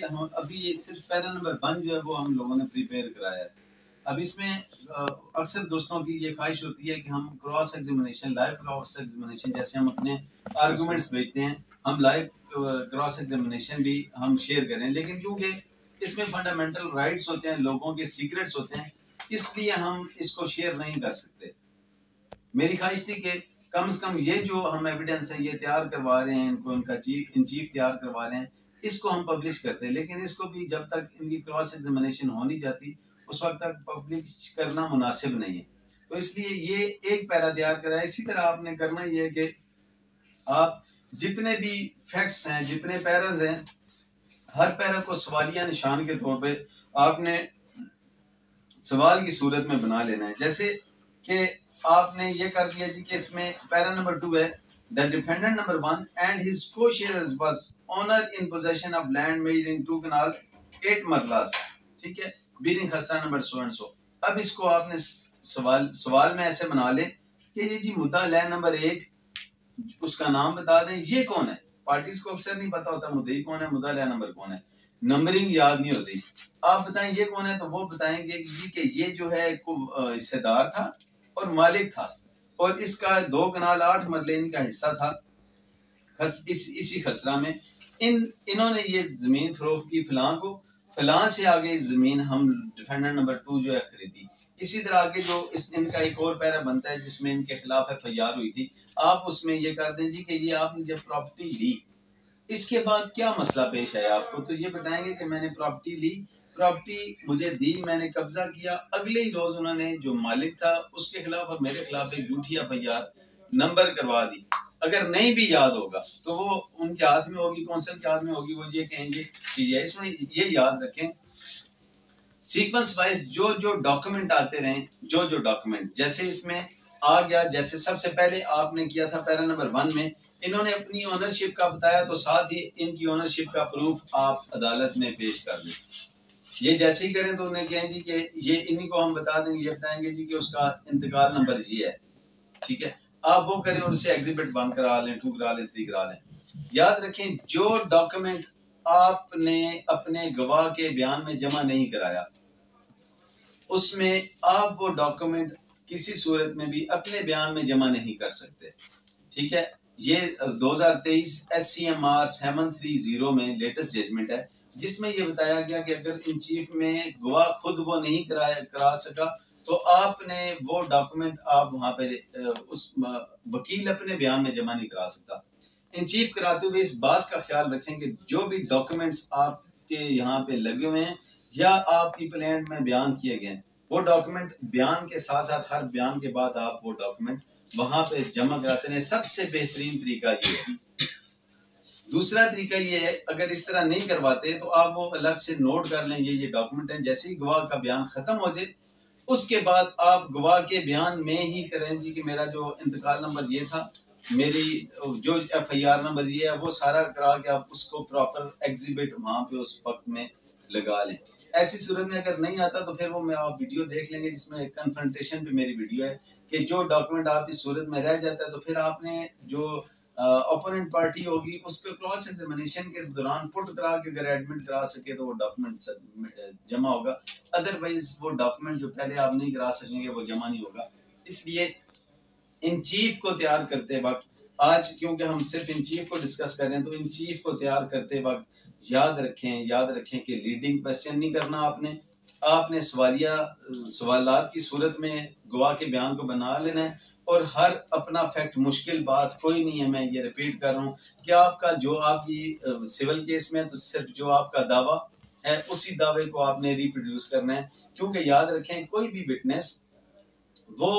कि हम अभी ये सिर्फ पैरा नंबर 1 जो है वो हम लोगों ने प्रिपेयर कराया है। अब इसमें अक्सर दोस्तों की ये ख्वाहिश होती है कि हम cross examination, live cross examination, जैसे हम अपने आर्गूमेंट्स भेजते हैं, हम लाइव क्रॉस एग्जामिनेशन भी हम शेयर करें, लेकिन क्योंकि इसमें फंडामेंटल राइट्स होते हैं, लोगों के सीक्रेट्स होते हैं, इसलिए हम इसको शेयर नहीं कर सकते। मेरी ख्वाहिश थी कि कम से कम ये जो हम एविडेंस है ये तैयार करवा रहे हैं, इनको इनका चीफ तैयार करवा रहे हैं, इसको हम पब्लिश करते हैं, लेकिन इसको भी जब तक इनकी क्रॉस एग्जामिनेशन हो नहीं जाती उस वक्त तक पब्लिश करना मुनासिब नहीं है। तो इसलिए ये एक पैरा तैयार करा है। इसी तरह आपने करना ये है कि आप जितने भी फैक्ट्स हैं, जितने पैराज हैं, हर पैरा को सवालिया निशान के तौर पे आपने सवाल की सूरत में बना लेना है। जैसे कि आपने ये कर दिया जी कि इसमें पैरा नंबर 2 है, the defendant number 1 and his co-sharers was owner in possession of land made in 2 kanal 8 marlas, ठीक है, बीरिंग खसरा नंबर सो एंड सो। अब इसको आपने सवाल में ऐसे बना ले कि ये जी मुद्दा लैंड नंबर 1, उसका नाम बता दें, ये कौन है। पार्टीज को अक्सर नहीं पता होता मुद्दई कौन है, मुद्दा लैंड नंबर कौन है, नंबरिंग याद नहीं होती। आप बताएं ये कौन है, तो वो बताएंगे कि ये जो है हिस्सेदार था और मालिक था, और इसका 2 कनाल 8 मरले इनका हिस्सा था इसी खसरा में। इन्होंने ये जमीन फरोख्त की फलां को, फलां से आगे जमीन हम डिफेंडेंट नंबर 2 जो है खरीदी। इसी तरह आगे जो इनका एक और पैरा बनता है जिसमें इनके खिलाफ एफआईआर हुई थी, आप उसमें ये कर दें जी कि ये आपने जब प्रॉपर्टी ली, इसके बाद क्या मसला पेश आया आपको, तो ये बताएंगे कि मैंने प्रॉपर्टी ली, प्रॉपर्टी मुझे दी, मैंने कब्जा किया, अगले ही रोज उन्होंने जो मालिक था उसके खिलाफ और मेरे खिलाफ एक झूठी एफआईआर नंबर करवा दी। अगर नहीं भी याद होगा तो वो उनके हाथ में होगी, कौंसिल के हाथ में होगी, वो ये कहेंगे कि ये इसमें ये याद रखें सीक्वेंस वाइज जो जो डॉक्यूमेंट आते रहे, जो जो डॉक्यूमेंट जैसे इसमें आ गया, जैसे सबसे पहले आपने किया था पैरा नंबर 1 में इन्होंने अपनी ओनरशिप का बताया, तो साथ ही इनकी ओनरशिप का प्रूफ आप अदालत में पेश कर दें। ये जैसे ही करें तो उन्हें कहेंगे कि ये इन्हीं को हम बता देंगे, ये बताएंगे जी कि उसका इंतकाल नंबर ये है, ठीक है, आप वो करें और उससे एग्जिबिट बंद करा लें, 2 करा लें, 3 करा लें। याद रखें जो डॉक्यूमेंट आपने अपने गवाह के बयान में जमा नहीं कराया, उसमें आप वो डॉक्यूमेंट किसी सूरत में भी अपने बयान में जमा नहीं कर सकते, ठीक है। ये 2023 SCMR 730 में लेटेस्ट जजमेंट है, जिसमें ये बताया गया कि अगर इन चीफ में गवाह खुद वो नहीं करा सका तो आपने वो डॉक्यूमेंट आप वहां पे उस वकील अपने बयान में जमा नहीं करा सकता। इन चीफ कराते हुए इस बात का ख्याल रखें कि जो भी डॉक्यूमेंट्स आपके यहाँ पे लगे हुए हैं या आपकी प्लेंट में बयान किए गए हैं, वो डॉक्यूमेंट बयान के साथ साथ हर बयान के बाद आप वो डॉक्यूमेंट वहां पे जमा कराते हैं। सबसे बेहतरीन तरीका ये है। दूसरा तरीका ये है, अगर इस तरह नहीं करवाते तो आप वो अलग से नोट कर लें, ये डॉक्यूमेंट है, जैसे ही गवाह का बयान खत्म हो जाए उसके बाद आप गवाह के बयान में ही करें जी कि मेरा जो इंतकाल नंबर ये था, मेरी जो एफआईआर नंबर ये है, वो सारा करा के आप उसको प्रॉपर एग्जिबिट वहां पे उस वक्त में लगा लें। ऐसी सूरत में अगर नहीं आता तो फिर वो मैं आप वीडियो देख लेंगे जिसमें कन्फ्रंटेशन पे मेरी वीडियो है कि जो डॉक्यूमेंट आप इस सूरत में रह जाता है तो फिर आपने जो ओपोनेंट पार्टी होगी उस पर क्रॉस एग्जामिनेशन के दौरान पुट करा के अगर एडमिट करा सके तो वो डॉक्यूमेंट जमा होगा, अदरवाइज वो डॉक्यूमेंट जो पहले आप नहीं करा सकेंगे वो जमा नहीं होगा। इसलिए इन चीफ को तैयार करते वक्त, आज क्योंकि हम सिर्फ इन चीफ को डिस्कस कर रहे हैं, तो इन चीफ को तैयार करते वक्त याद रखें कि लीडिंग क्वेश्चन नहीं करना, आपने सवालात की सूरत में गवाह के बयान को बना लेना है, और हर अपना फैक्ट, मुश्किल बात कोई नहीं है, मैं ये रिपीट कर रहा हूँ कि आपका जो आपकी सिविल केस में तो सिर्फ जो आपका दावा है उसी दावे को आपने रिप्रोड्यूस करना है, क्योंकि याद रखें कोई भी विटनेस वो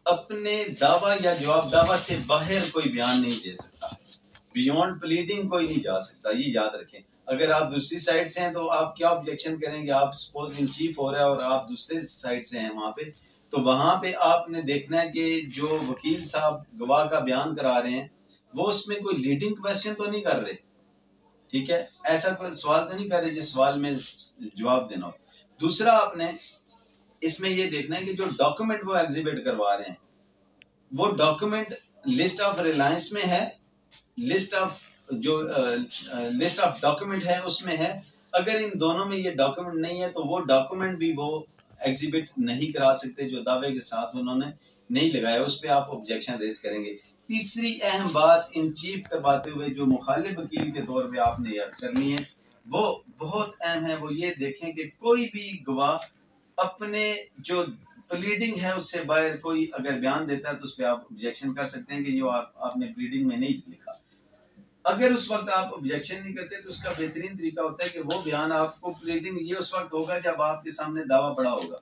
अपने दावा या जवाब दावा से बाहर कोई बयान नहीं दे सकता, बियॉन्ड प्लीडिंग कोई नहीं जा सकता, ये याद रखें। अगर आप दूसरी साइड से हैं तो आप क्या ऑब्जेक्शन करेंगे, आप सपोज इन चीफ हो रहा है और आप दूसरे साइड से हैं वहां पे, तो वहां पे आपने देखना है कि जो वकील साहब गवाह का बयान करा रहे हैं वो उसमें कोई लीडिंग क्वेश्चन तो नहीं कर रहे, ठीक है, ऐसा कोई सवाल तो नहीं कर रहे जिस सवाल में जवाब देना हो। दूसरा आपने इसमें ये देखना है कि जो डॉक्यूमेंट वो एग्जिबिट करवा रहे हैं वो डॉक्यूमेंट लिस्ट ऑफ रिलायंस में है, लिस्ट ऑफ डॉक्यूमेंट है उसमें है, अगर इन दोनों में ये डॉक्यूमेंट नहीं है तो वो डॉक्यूमेंट भी वो एग्जिबिट नहीं करा सकते जो दावे के साथ उन्होंने नहीं लगाया, उस पर आप ऑब्जेक्शन रेज करेंगे। तीसरी अहम बात इन चीफ करवाते हुए जो मुखालिफ वकील के तौर पे आपने याद करनी है वो बहुत अहम है, वो ये देखें कि कोई भी गवाह अपने जो प्लीडिंग है उससे बाहर कोई अगर बयान देता है तो उस पर आप ऑब्जेक्शन कर सकते हैं कि जो आपने प्लीडिंग में नहीं लिखा। अगर उस वक्त आप ऑब्जेक्शन नहीं करते तो उसका बेहतरीन तरीका होता है कि वो बयान आपको प्लीडिंग ये उस वक्त होगा जब आपके सामने दावा पड़ा होगा,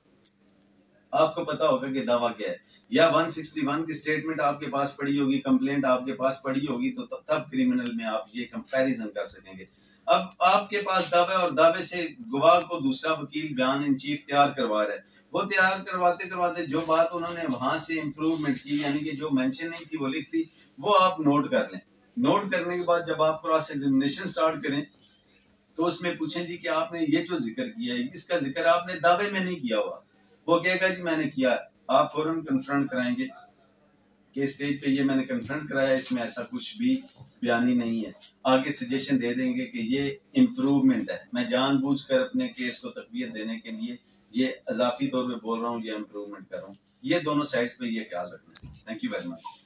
आपको पता होगा कि दावा क्या है, या 161 की स्टेटमेंट आपके पास पड़ी होगी, कंप्लेंट आपके पास पड़ी होगी, तो तब क्रिमिनल में आप ये कंपैरिजन कर सकेंगे। अब आपके पास दावा और दावे से गवाह को दूसरा वकील बयान इन चीफ तैयार करवा रहा है, वो तैयार करवाते करवाते जो बात उन्होंने वहां से इम्प्रूवमेंट की यानी कि जो मेंशन नहीं थी वो लिख दी, वो आप नोट कर लें। नोट करने के बाद जब आप क्रॉस एग्जामिनेशन स्टार्ट करें तो उसमें पूछें जी कि आपने ये जो जिक्र किया है इसका जिक्र आपने दावे में नहीं किया हुआ, वो कहेगा जी मैंने किया है, आप फौरन कन्फ्रंट कराएंगे कि स्टेज पे ये मैंने कन्फ्रंट कराया, इसमें ऐसा कुछ भी बयानी नहीं है। आगे सजेशन दे देंगे कि ये इम्प्रूवमेंट है, मैं जानबूझकर अपने केस को तकवीत देने के लिए ये अजाफी तौर पे बोल रहा हूँ, ये इम्प्रूवमेंट कर रहा हूँ। ये दोनों साइड्स पे ये ख्याल रखना है। Thank you very much.